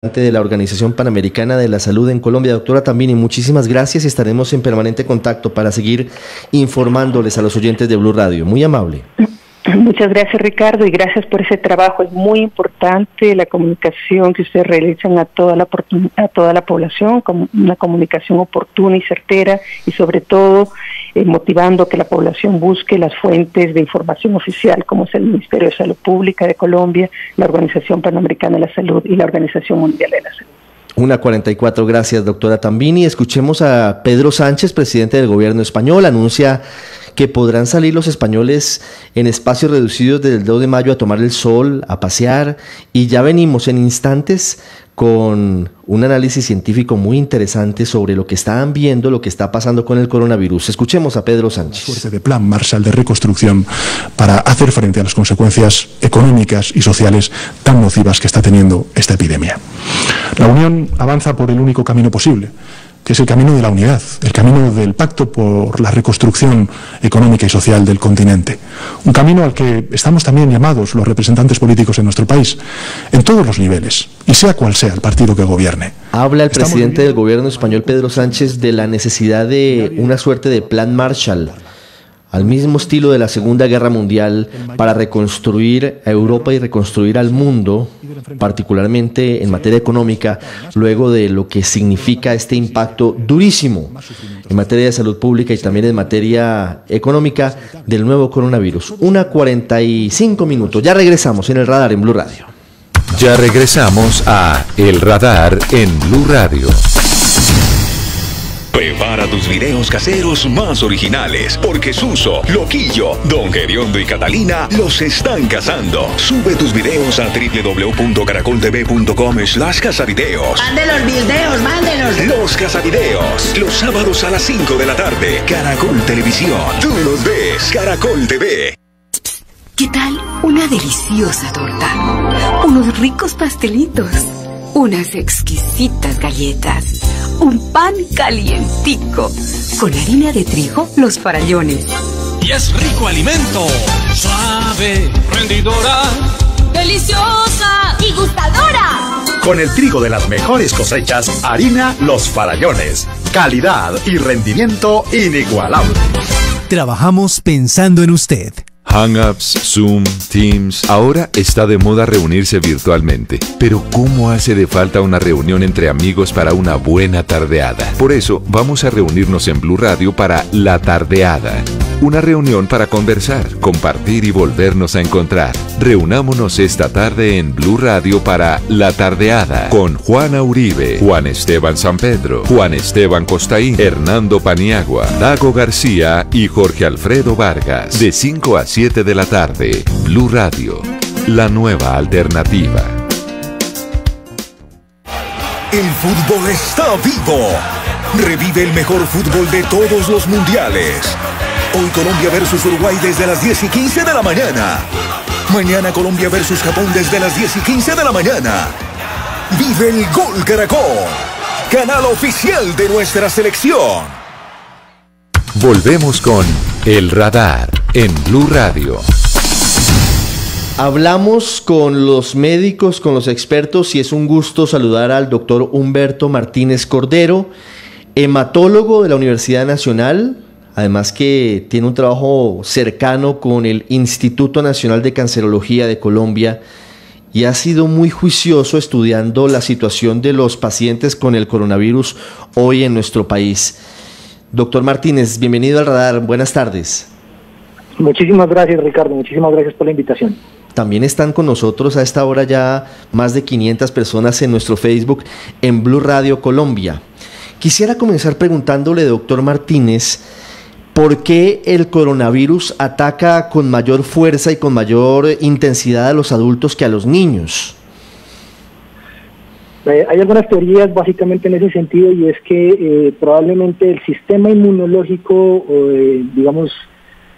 de la Organización Panamericana de la Salud en Colombia. Doctora Tambini, muchísimas gracias y estaremos en permanente contacto para seguir informándoles a los oyentes de Blue Radio. Muy amable. Muchas gracias, Ricardo, y gracias por ese trabajo. Es muy importante la comunicación que ustedes realizan a toda la población, como una comunicación oportuna y certera, y sobre todo motivando que la población busque las fuentes de información oficial, como es el Ministerio de Salud Pública de Colombia, la Organización Panamericana de la Salud y la Organización Mundial de la Salud. 1:44, gracias, doctora Tambini. Escuchemos a Pedro Sánchez, presidente del gobierno español. Anuncia que podrán salir los españoles en espacios reducidos desde el 2 de mayo a tomar el sol, a pasear, y ya venimos en instantes con un análisis científico muy interesante sobre lo que están viendo, lo que está pasando con el coronavirus. Escuchemos a Pedro Sánchez. Suerte de plan Marshall de reconstrucción para hacer frente a las consecuencias económicas y sociales tan nocivas que está teniendo esta epidemia. La Unión avanza por el único camino posible, que es el camino de la unidad, el camino del pacto por la reconstrucción económica y social del continente. Un camino al que estamos también llamados los representantes políticos en nuestro país, en todos los niveles, y sea cual sea el partido que gobierne. Habla el presidente del gobierno español, Pedro Sánchez, de la necesidad de una suerte de plan Marshall, al mismo estilo de la Segunda Guerra Mundial, para reconstruir a Europa y reconstruir al mundo, particularmente en materia económica, luego de lo que significa este impacto durísimo en materia de salud pública y también en materia económica del nuevo coronavirus. 1:45. Ya regresamos en el radar en Blue Radio. Ya regresamos a El Radar en Blue Radio. Prepara tus videos caseros más originales, porque Suso, Loquillo, Don Gediondo y Catalina los están cazando. Sube tus videos a www.caracoltv.com/cazavideos. ¡Mande los videos, mándelos! Los cazavideos, los sábados a las 5 de la tarde. Caracol Televisión. Tú los ves, Caracol TV. ¿Qué tal una deliciosa torta? Unos ricos pastelitos, unas exquisitas galletas, un pan calientico, con harina de trigo, Los Farallones. Y es rico alimento, suave, rendidora, deliciosa y gustadora. Con el trigo de las mejores cosechas, harina Los Farallones. Calidad y rendimiento inigualable. Trabajamos pensando en usted. Hangouts, Zoom, Teams, ahora está de moda reunirse virtualmente. Pero ¿cómo hace de falta una reunión entre amigos para una buena tardeada? Por eso vamos a reunirnos en Blue Radio para La Tardeada. Una reunión para conversar, compartir y volvernos a encontrar. Reunámonos esta tarde en Blue Radio para La Tardeada con Juana Uribe, Juan Esteban Sampedro, Juan Esteban Costaín, Hernando Paniagua, Dago García y Jorge Alfredo Vargas. De 5 a 7 de la tarde, Blue Radio, la nueva alternativa. El fútbol está vivo. Revive el mejor fútbol de todos los mundiales. Hoy Colombia versus Uruguay desde las 10:15 de la mañana. Mañana Colombia versus Japón desde las 10:15 de la mañana. Vive el Gol Caracol, canal oficial de nuestra selección. Volvemos con El Radar en Blue Radio. Hablamos con los médicos, con los expertos, y es un gusto saludar al doctor Humberto Martínez Cordero, hematólogo de la Universidad Nacional, además que tiene un trabajo cercano con el Instituto Nacional de Cancerología de Colombia y ha sido muy juicioso estudiando la situación de los pacientes con el coronavirus hoy en nuestro país. Doctor Martínez, bienvenido al Radar, buenas tardes. Muchísimas gracias, Ricardo, muchísimas gracias por la invitación. También están con nosotros a esta hora ya más de 500 personas en nuestro Facebook en Blue Radio Colombia. Quisiera comenzar preguntándole, doctor Martínez, ¿por qué el coronavirus ataca con mayor fuerza y con mayor intensidad a los adultos que a los niños? Hay algunas teorías básicamente en ese sentido, y es que probablemente el sistema inmunológico, digamos,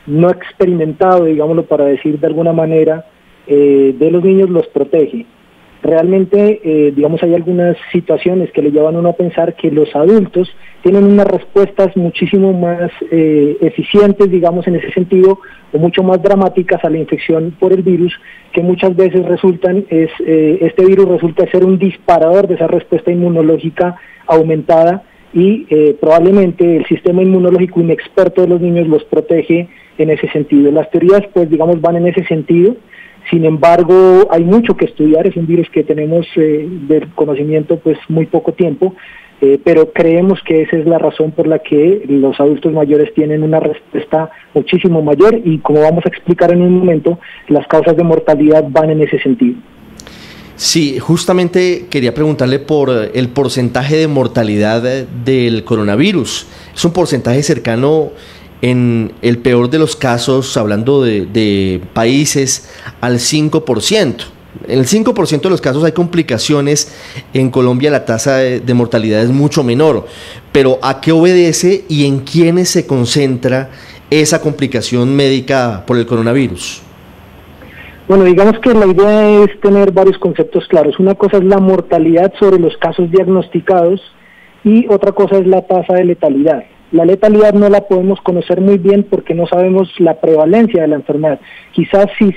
no experimentado, digámoslo para decir de alguna manera, de los niños los protege. Realmente, digamos, hay algunas situaciones que le llevan a uno a pensar que los adultos tienen unas respuestas muchísimo más eficientes, digamos, en ese sentido, o mucho más dramáticas a la infección por el virus, que muchas veces este virus resulta ser un disparador de esa respuesta inmunológica aumentada, y probablemente el sistema inmunológico inexperto de los niños los protege en ese sentido. Las teorías, pues, digamos, van en ese sentido. Sin embargo, hay mucho que estudiar. Es un virus que tenemos del conocimiento pues muy poco tiempo, pero creemos que esa es la razón por la que los adultos mayores tienen una respuesta muchísimo mayor, y como vamos a explicar en un momento, las causas de mortalidad van en ese sentido. Sí, justamente quería preguntarle por el porcentaje de mortalidad del coronavirus. Es un porcentaje cercano, en el peor de los casos, hablando de países, al 5%. En el 5% de los casos hay complicaciones. En Colombia la tasa de mortalidad es mucho menor. Pero ¿a qué obedece y en quiénes se concentra esa complicación médica por el coronavirus? Bueno, digamos que la idea es tener varios conceptos claros. Una cosa es la mortalidad sobre los casos diagnosticados y otra cosa es la tasa de letalidad. La letalidad no la podemos conocer muy bien porque no sabemos la prevalencia de la enfermedad. Quizás si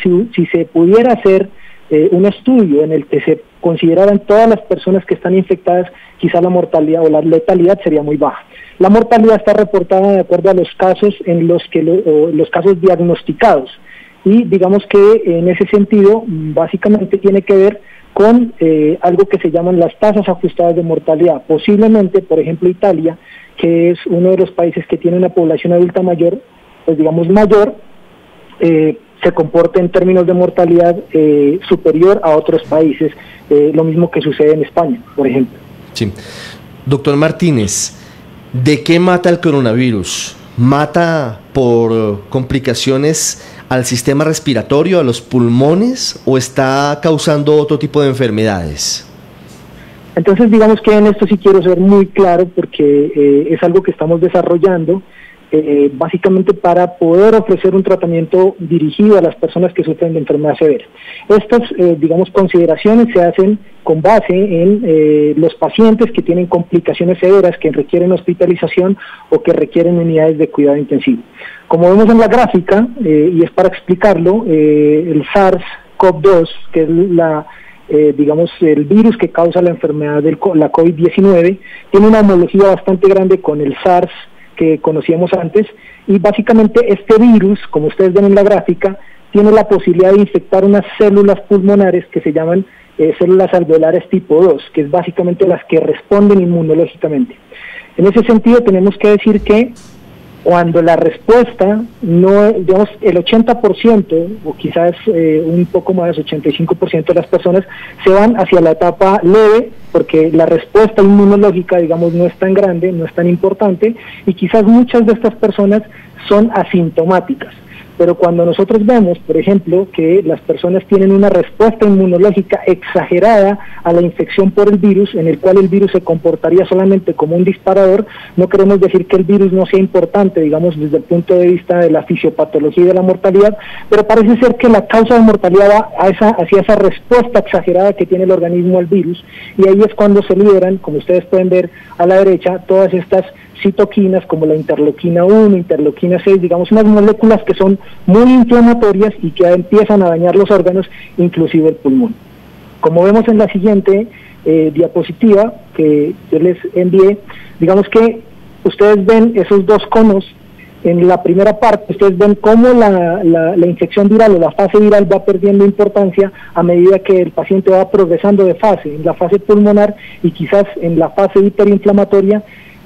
se pudiera hacer un estudio en el que se consideraran todas las personas que están infectadas, quizás la mortalidad o la letalidad sería muy baja. La mortalidad está reportada de acuerdo a los casos en los que los casos diagnosticados. Y digamos que en ese sentido, básicamente tiene que ver con algo que se llaman las tasas ajustadas de mortalidad. Posiblemente, por ejemplo, Italia, que es uno de los países que tiene una población adulta mayor, pues digamos mayor, se comporta en términos de mortalidad superior a otros países, lo mismo que sucede en España, por ejemplo. Sí. Doctor Martínez, ¿de qué mata el coronavirus? ¿Mata por complicaciones al sistema respiratorio, a los pulmones, o está causando otro tipo de enfermedades? Entonces, digamos que en esto sí quiero ser muy claro, porque es algo que estamos desarrollando básicamente para poder ofrecer un tratamiento dirigido a las personas que sufren de enfermedad severa. Estas, digamos, consideraciones se hacen con base en los pacientes que tienen complicaciones severas, que requieren hospitalización o que requieren unidades de cuidado intensivo. Como vemos en la gráfica, y es para explicarlo, el SARS-CoV-2, que es digamos, el virus que causa la enfermedad de la COVID-19, tiene una homología bastante grande con el SARS que conocíamos antes, y básicamente este virus, como ustedes ven en la gráfica, tiene la posibilidad de infectar unas células pulmonares que se llaman células alveolares tipo 2, que es básicamente las que responden inmunológicamente. En ese sentido tenemos que decir que cuando la respuesta no, digamos, el 80% o quizás un poco más, 85% de las personas se van hacia la etapa leve, porque la respuesta inmunológica, digamos, no es tan grande, no es tan importante, y quizás muchas de estas personas son asintomáticas. Pero cuando nosotros vemos, por ejemplo, que las personas tienen una respuesta inmunológica exagerada a la infección por el virus, en el cual el virus se comportaría solamente como un disparador, no queremos decir que el virus no sea importante, digamos, desde el punto de vista de la fisiopatología y de la mortalidad, pero parece ser que la causa de mortalidad va hacia esa respuesta exagerada que tiene el organismo al virus, y ahí es cuando se liberan, como ustedes pueden ver a la derecha, todas estas citoquinas como la interleuquina 1, interleuquina 6, digamos, unas moléculas que son muy inflamatorias y que empiezan a dañar los órganos, inclusive el pulmón. Como vemos en la siguiente diapositiva que yo les envié, digamos que ustedes ven esos dos conos. En la primera parte ustedes ven cómo la infección viral o la fase viral va perdiendo importancia a medida que el paciente va progresando de fase, en la fase pulmonar y quizás en la fase hiperinflamatoria.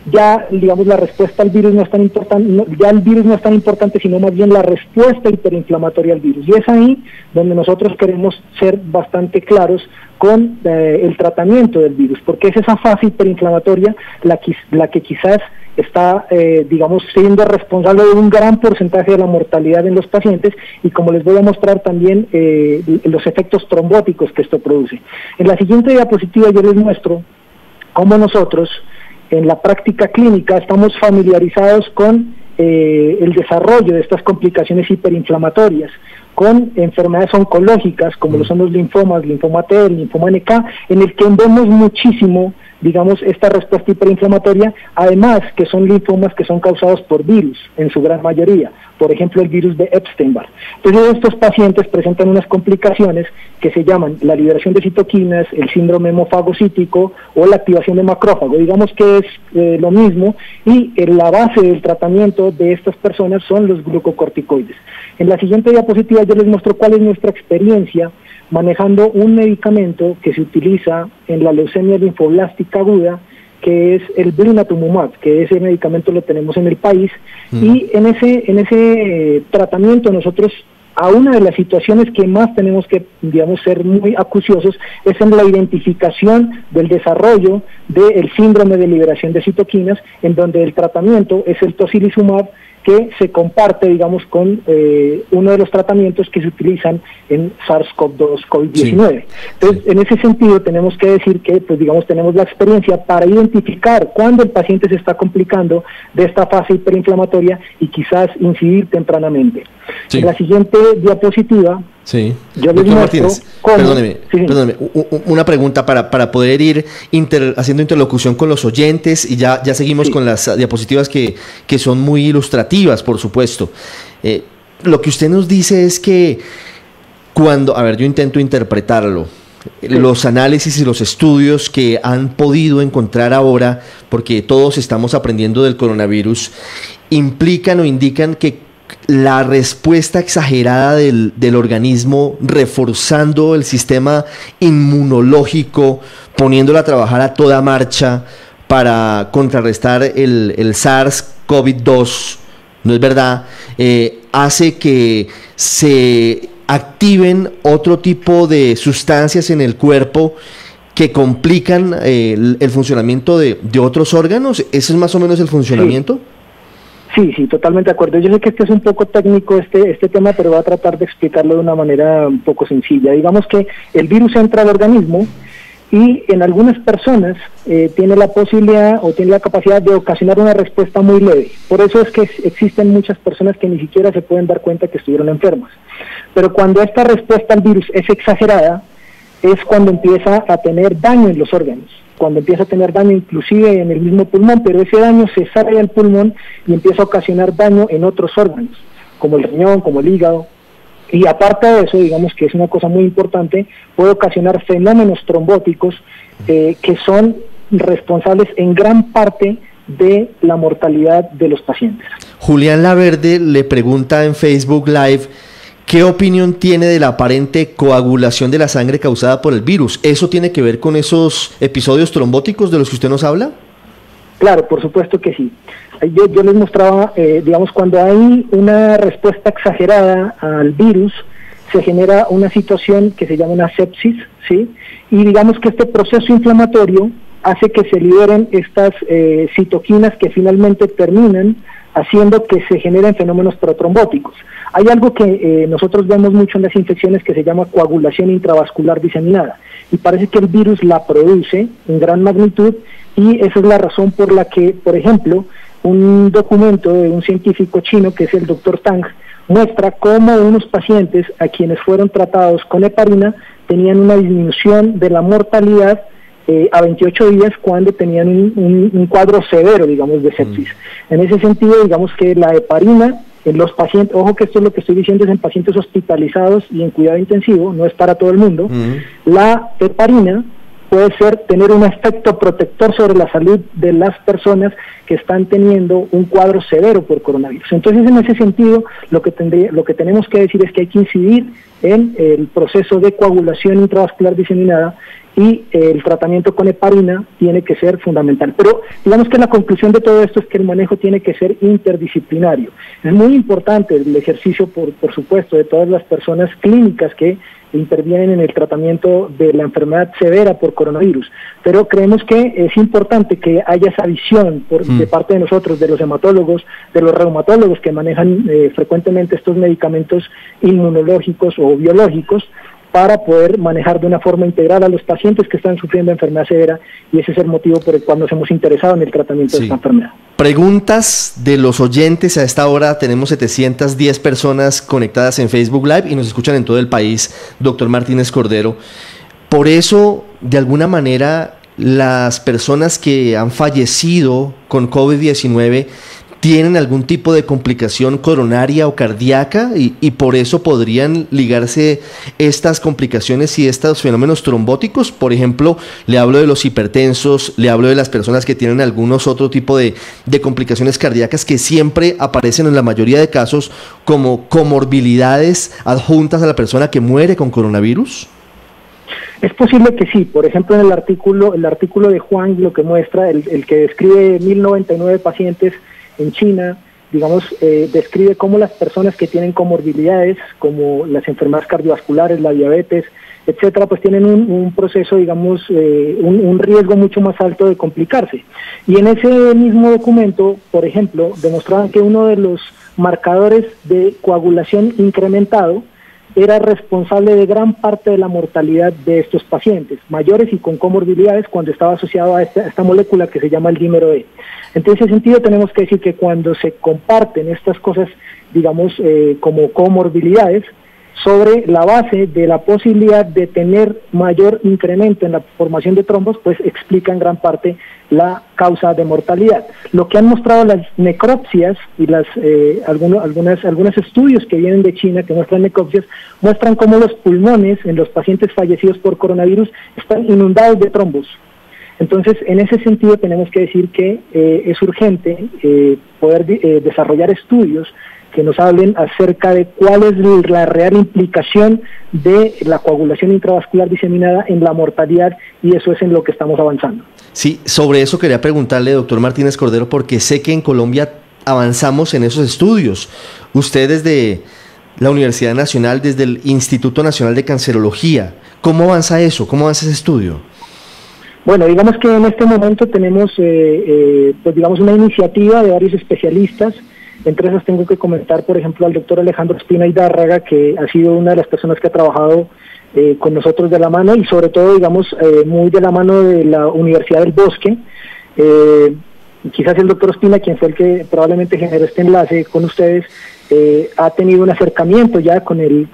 Ya, digamos, la respuesta al virus no es tan importante, ya el virus no es tan importante, sino más bien la respuesta hiperinflamatoria al virus. Y es ahí donde nosotros queremos ser bastante claros con el tratamiento del virus, porque es esa fase hiperinflamatoria la que quizás está, digamos, siendo responsable de un gran porcentaje de la mortalidad en los pacientes, y como les voy a mostrar también los efectos trombóticos que esto produce. En la siguiente diapositiva yo les muestro cómo nosotros, en la práctica clínica, estamos familiarizados con el desarrollo de estas complicaciones hiperinflamatorias. con enfermedades oncológicas como lo son los linfomas, linfoma T, el linfoma NK, en el que vemos muchísimo, digamos, esta respuesta hiperinflamatoria, además que son linfomas que son causados por virus, en su gran mayoría, por ejemplo el virus de Epstein-Barr. Entonces estos pacientes presentan unas complicaciones que se llaman la liberación de citoquinas, el síndrome hemofagocítico o la activación de macrófago, digamos que es lo mismo, y la base del tratamiento de estas personas son los glucocorticoides. En la siguiente diapositiva yo les muestro cuál es nuestra experiencia manejando un medicamento que se utiliza en la leucemia linfoblástica aguda, que es el blinatumomab, que ese medicamento lo tenemos en el país, y en ese tratamiento nosotros, a una de las situaciones que más tenemos que, digamos, ser muy acuciosos es en la identificación del desarrollo del síndrome de liberación de citoquinas, en donde el tratamiento es el tocilizumab, que se comparte, digamos, con uno de los tratamientos que se utilizan en SARS-CoV-2, COVID-19. Sí. Entonces, en ese sentido, tenemos que decir que, pues, digamos, tenemos la experiencia para identificar cuándo el paciente se está complicando de esta fase hiperinflamatoria y quizás incidir tempranamente. Sí. En la siguiente diapositiva, sí. Yo les muestro Martínez, cómo... Perdóneme, una pregunta para poder ir haciendo interlocución con los oyentes, y ya seguimos con las diapositivas que son muy ilustrativas, por supuesto. Lo que usted nos dice es que yo intento interpretarlo, los análisis y los estudios que han podido encontrar ahora, porque todos estamos aprendiendo del coronavirus, implican o indican que la respuesta exagerada del organismo, reforzando el sistema inmunológico, poniéndolo a trabajar a toda marcha para contrarrestar el SARS-CoV-2, ¿no es verdad?, hace que se activen otro tipo de sustancias en el cuerpo que complican el funcionamiento de otros órganos. ¿Ese es más o menos el funcionamiento? Sí, totalmente de acuerdo. Yo sé que este es un poco técnico este tema, pero voy a tratar de explicarlo de una manera un poco sencilla. Digamos que el virus entra al organismo y en algunas personas tiene la posibilidad o tiene la capacidad de ocasionar una respuesta muy leve. Por eso es que existen muchas personas que ni siquiera se pueden dar cuenta que estuvieron enfermas. Pero cuando esta respuesta al virus es exagerada, es cuando empieza a tener daño en los órganos, cuando empieza a tener daño inclusive en el mismo pulmón, pero ese daño se sale del pulmón y empieza a ocasionar daño en otros órganos, como el riñón, como el hígado. Y aparte de eso, digamos que es una cosa muy importante, puede ocasionar fenómenos trombóticos que son responsables en gran parte de la mortalidad de los pacientes. Julián Laverde le pregunta en Facebook Live: ¿qué opinión tiene de la aparente coagulación de la sangre causada por el virus? ¿Eso tiene que ver con esos episodios trombóticos de los que usted nos habla? Claro, por supuesto que sí. Yo les mostraba, digamos, cuando hay una respuesta exagerada al virus, se genera una situación que se llama una sepsis, ¿sí? Y digamos que este proceso inflamatorio hace que se liberen estas citoquinas que finalmente terminan haciendo que se generen fenómenos protrombóticos. Hay algo que nosotros vemos mucho en las infecciones que se llama coagulación intravascular diseminada, y parece que el virus la produce en gran magnitud, y esa es la razón por la que, por ejemplo, un documento de un científico chino, que es el Dr. Tang, muestra cómo unos pacientes a quienes fueron tratados con heparina tenían una disminución de la mortalidad a 28 días cuando tenían un cuadro severo, digamos, de sepsis. En ese sentido, digamos que la heparina en los pacientes, ojo que esto es lo que estoy diciendo, es en pacientes hospitalizados y en cuidado intensivo, no es para todo el mundo. La heparina puede tener un efecto protector sobre la salud de las personas que están teniendo un cuadro severo por coronavirus. Entonces, en ese sentido, lo que tenemos que decir es que hay que incidir en el proceso de coagulación intravascular diseminada, y el tratamiento con heparina tiene que ser fundamental. Pero digamos que la conclusión de todo esto es que el manejo tiene que ser interdisciplinario. Es muy importante el ejercicio, por supuesto, de todas las personas clínicas que intervienen en el tratamiento de la enfermedad severa por coronavirus, pero creemos que es importante que haya esa visión de parte de nosotros, de los hematólogos, de los reumatólogos que manejan frecuentemente estos medicamentos inmunológicos o biológicos, para poder manejar de una forma integral a los pacientes que están sufriendo enfermedad severa, y ese es el motivo por el cual nos hemos interesado en el tratamiento de esta enfermedad. Preguntas de los oyentes. A esta hora tenemos 710 personas conectadas en Facebook Live y nos escuchan en todo el país, doctor Martínez Cordero. Por eso, de alguna manera, las personas que han fallecido con COVID-19 tienen algún tipo de complicación coronaria o cardíaca y por eso podrían ligarse estas complicaciones y estos fenómenos trombóticos. Por ejemplo, le hablo de los hipertensos, le hablo de las personas que tienen algunos otro tipo de complicaciones cardíacas que siempre aparecen en la mayoría de casos como comorbilidades adjuntas a la persona que muere con coronavirus. Es posible que sí. Por ejemplo, en el artículo de Juan lo que muestra, el que describe 1099 pacientes en China, digamos, describe cómo las personas que tienen comorbilidades, como las enfermedades cardiovasculares, la diabetes, etcétera, pues tienen un proceso, digamos, un riesgo mucho más alto de complicarse. Y en ese mismo documento, por ejemplo, demostraban que uno de los marcadores de coagulación incrementado era responsable de gran parte de la mortalidad de estos pacientes, mayores y con comorbilidades, cuando estaba asociado a esta molécula que se llama el dímero E. En ese sentido tenemos que decir que cuando se comparten estas cosas, digamos, como comorbilidades, sobre la base de la posibilidad de tener mayor incremento en la formación de trombos, pues explica en gran parte la causa de mortalidad. Lo que han mostrado las necropsias y algunos estudios que vienen de China que muestran necropsias, muestran cómo los pulmones en los pacientes fallecidos por coronavirus están inundados de trombos. Entonces, en ese sentido tenemos que decir que es urgente poder desarrollar estudios que nos hablen acerca de cuál es la real implicación de la coagulación intravascular diseminada en la mortalidad, y eso es en lo que estamos avanzando. Sí, sobre eso quería preguntarle, doctor Martínez Cordero, porque sé que en Colombia avanzamos en esos estudios. Usted desde la Universidad Nacional, desde el Instituto Nacional de Cancerología, ¿cómo avanza eso? ¿Cómo avanza ese estudio? Bueno, digamos que en este momento tenemos pues digamos una iniciativa de varios especialistas. Entre esas tengo que comentar, por ejemplo, al doctor Alejandro Espina Hidárraga, que ha sido una de las personas que ha trabajado con nosotros de la mano, y sobre todo, digamos, muy de la mano de la Universidad del Bosque. Quizás el doctor Espina, quien fue el que probablemente generó este enlace con ustedes, ha tenido un acercamiento ya con el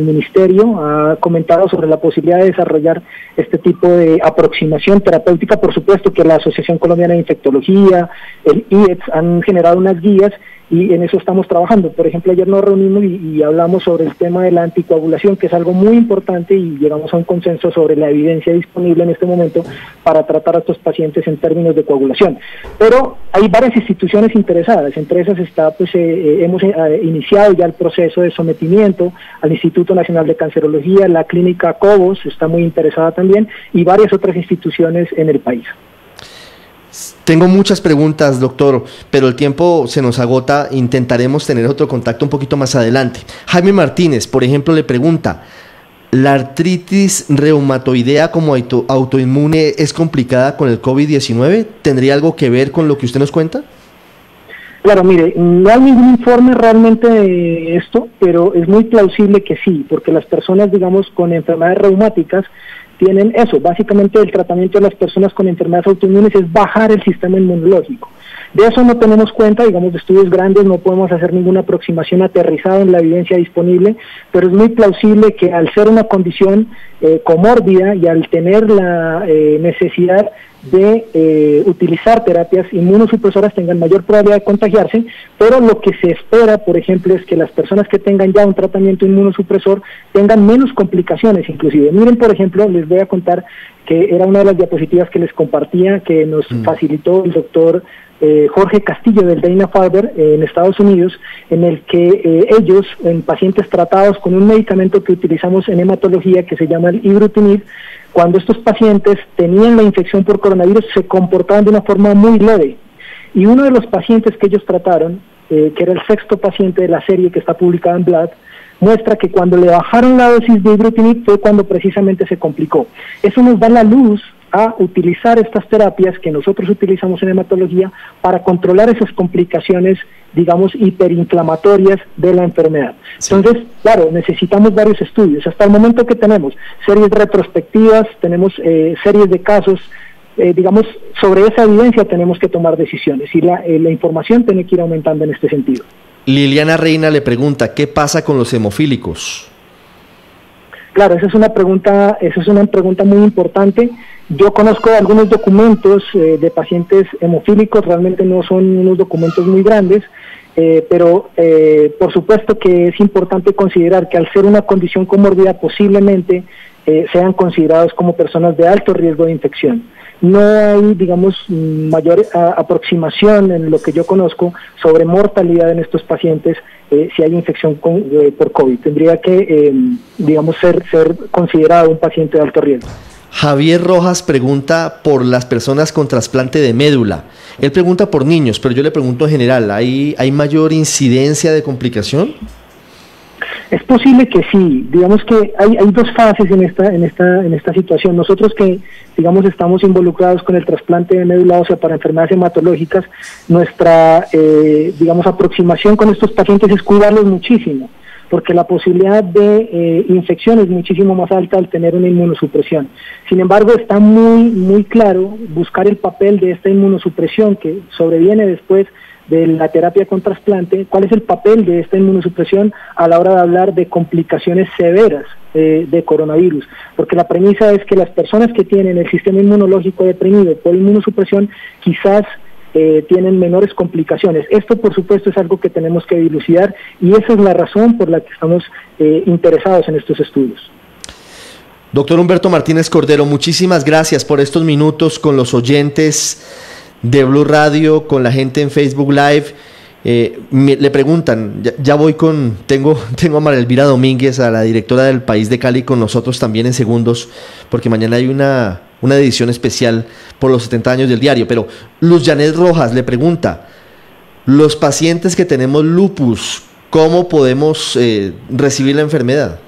ministerio, ha comentado sobre la posibilidad de desarrollar este tipo de aproximación terapéutica. Por supuesto que la Asociación Colombiana de Infectología, el IETS, han generado unas guías y en eso estamos trabajando. Por ejemplo, ayer nos reunimos y hablamos sobre el tema de la anticoagulación, que es algo muy importante, y llegamos a un consenso sobre la evidencia disponible en este momento para tratar a estos pacientes en términos de coagulación. Pero hay varias instituciones interesadas. Entre esas está, pues, hemos iniciado ya el proceso de sometimiento al Instituto Nacional de Cancerología, la clínica Cobos está muy interesada también, y varias otras instituciones en el país. Tengo muchas preguntas, doctor, pero el tiempo se nos agota. Intentaremos tener otro contacto un poquito más adelante. Jaime Martínez, por ejemplo, le pregunta: ¿la artritis reumatoidea como autoinmune es complicada con el COVID-19? ¿Tendría algo que ver con lo que usted nos cuenta? Claro, mire, no hay ningún informe realmente de esto, pero es muy plausible que sí, porque las personas, digamos, con enfermedades reumáticas tienen eso. Básicamente el tratamiento de las personas con enfermedades autoinmunes es bajar el sistema inmunológico. De eso no tenemos cuenta, digamos, de estudios grandes, no podemos hacer ninguna aproximación aterrizada en la evidencia disponible, pero es muy plausible que al ser una condición comórbida y al tener la necesidad de utilizar terapias inmunosupresoras tengan mayor probabilidad de contagiarse, pero lo que se espera, por ejemplo, es que las personas que tengan ya un tratamiento inmunosupresor tengan menos complicaciones inclusive. Miren, por ejemplo, les voy a contar que era una de las diapositivas que les compartía, que nos facilitó el doctor Jorge Castillo del Dana-Farber en Estados Unidos, en el que ellos, en pacientes tratados con un medicamento que utilizamos en hematología que se llama el ibrutinib, cuando estos pacientes tenían la infección por coronavirus se comportaban de una forma muy leve. Y uno de los pacientes que ellos trataron, que era el sexto paciente de la serie que está publicada en Blood, muestra que cuando le bajaron la dosis de ibrutinib fue cuando precisamente se complicó. Eso nos da la luz a utilizar estas terapias que nosotros utilizamos en hematología para controlar esas complicaciones, digamos, hiperinflamatorias de la enfermedad. Sí. Entonces, claro, necesitamos varios estudios. Hasta el momento que tenemos series retrospectivas, tenemos series de casos, digamos, sobre esa evidencia tenemos que tomar decisiones y la información tiene que ir aumentando en este sentido. Liliana Reina le pregunta, ¿qué pasa con los hemofílicos? Claro, esa es una pregunta muy importante. Yo conozco algunos documentos de pacientes hemofílicos, realmente no son unos documentos muy grandes, pero por supuesto que es importante considerar que al ser una condición comórbida posiblemente sean considerados como personas de alto riesgo de infección. No hay, digamos, mayor aproximación en lo que yo conozco sobre mortalidad en estos pacientes si hay infección por COVID. Tendría que, digamos, ser considerado un paciente de alto riesgo. Javier Rojas pregunta por las personas con trasplante de médula. Él pregunta por niños, pero yo le pregunto en general, ¿hay mayor incidencia de complicación? Es posible que sí. Digamos que hay dos fases en esta situación. Nosotros que, digamos, estamos involucrados con el trasplante de médula ósea para enfermedades hematológicas, nuestra, digamos, aproximación con estos pacientes es cuidarlos muchísimo, porque la posibilidad de infección es muchísimo más alta al tener una inmunosupresión. Sin embargo, está muy claro buscar el papel de esta inmunosupresión que sobreviene después de la terapia con trasplante, cuál es el papel de esta inmunosupresión a la hora de hablar de complicaciones severas de coronavirus, porque la premisa es que las personas que tienen el sistema inmunológico deprimido por inmunosupresión quizás tienen menores complicaciones. Esto, por supuesto, es algo que tenemos que dilucidar y esa es la razón por la que estamos interesados en estos estudios. Doctor Humberto Martínez Cordero, muchísimas gracias por estos minutos con los oyentes de Blue Radio, con la gente en Facebook Live. Le preguntan, ya voy tengo a María Elvira Domínguez, a la directora del País de Cali, con nosotros también en segundos, porque mañana hay una edición especial por los 70 años del diario. Pero Luz Janet Rojas le pregunta, los pacientes que tenemos lupus, ¿cómo podemos recibir la enfermedad?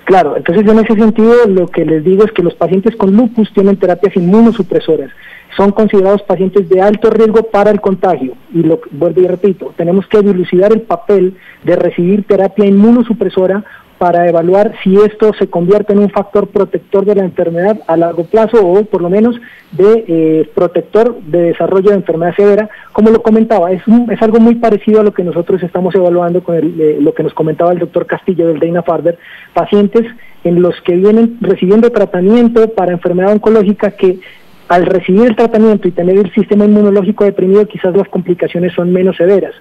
Claro, entonces en ese sentido lo que les digo es que los pacientes con lupus tienen terapias inmunosupresoras. Son considerados pacientes de alto riesgo para el contagio. Y vuelvo y repito, tenemos que dilucidar el papel de recibir terapia inmunosupresora para evaluar si esto se convierte en un factor protector de la enfermedad a largo plazo o por lo menos de protector de desarrollo de enfermedad severa. Como lo comentaba, es algo muy parecido a lo que nosotros estamos evaluando con lo que nos comentaba el doctor Castillo del Dana-Farber, pacientes en los que vienen recibiendo tratamiento para enfermedad oncológica que al recibir el tratamiento y tener el sistema inmunológico deprimido, quizás las complicaciones son menos severas.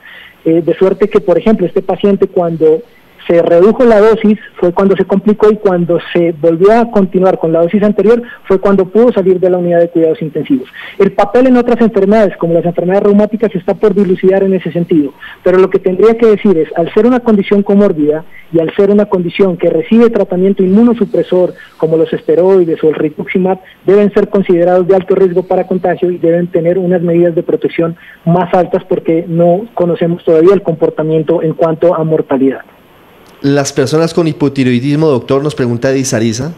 De suerte que, por ejemplo, este paciente cuando se redujo la dosis fue cuando se complicó y cuando se volvió a continuar con la dosis anterior fue cuando pudo salir de la unidad de cuidados intensivos. El papel en otras enfermedades, como las enfermedades reumáticas, está por dilucidar en ese sentido, pero lo que tendría que decir es, al ser una condición comórbida y al ser una condición que recibe tratamiento inmunosupresor como los esteroides o el rituximab, deben ser considerados de alto riesgo para contagio y deben tener unas medidas de protección más altas porque no conocemos todavía el comportamiento en cuanto a mortalidad. Las personas con hipotiroidismo, doctor, nos pregunta Edith Sarisa.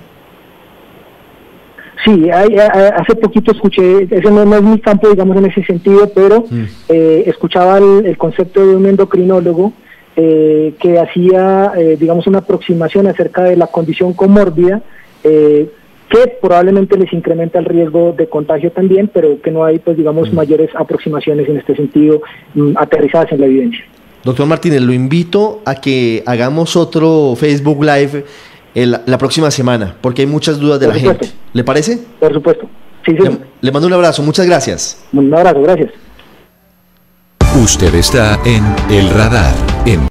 Sí, hace poquito escuché, ese no es mi campo, digamos, en ese sentido, pero escuchaba el concepto de un endocrinólogo que hacía, digamos, una aproximación acerca de la condición comórbida, que probablemente les incrementa el riesgo de contagio también, pero que no hay, pues, digamos, mayores aproximaciones en este sentido aterrizadas en la evidencia. Doctor Martínez, lo invito a que hagamos otro Facebook Live la próxima semana, porque hay muchas dudas de la gente. ¿Le parece? Por supuesto. Sí, sí. Le mando un abrazo, muchas gracias. Un abrazo, gracias. Usted está en El Radar, en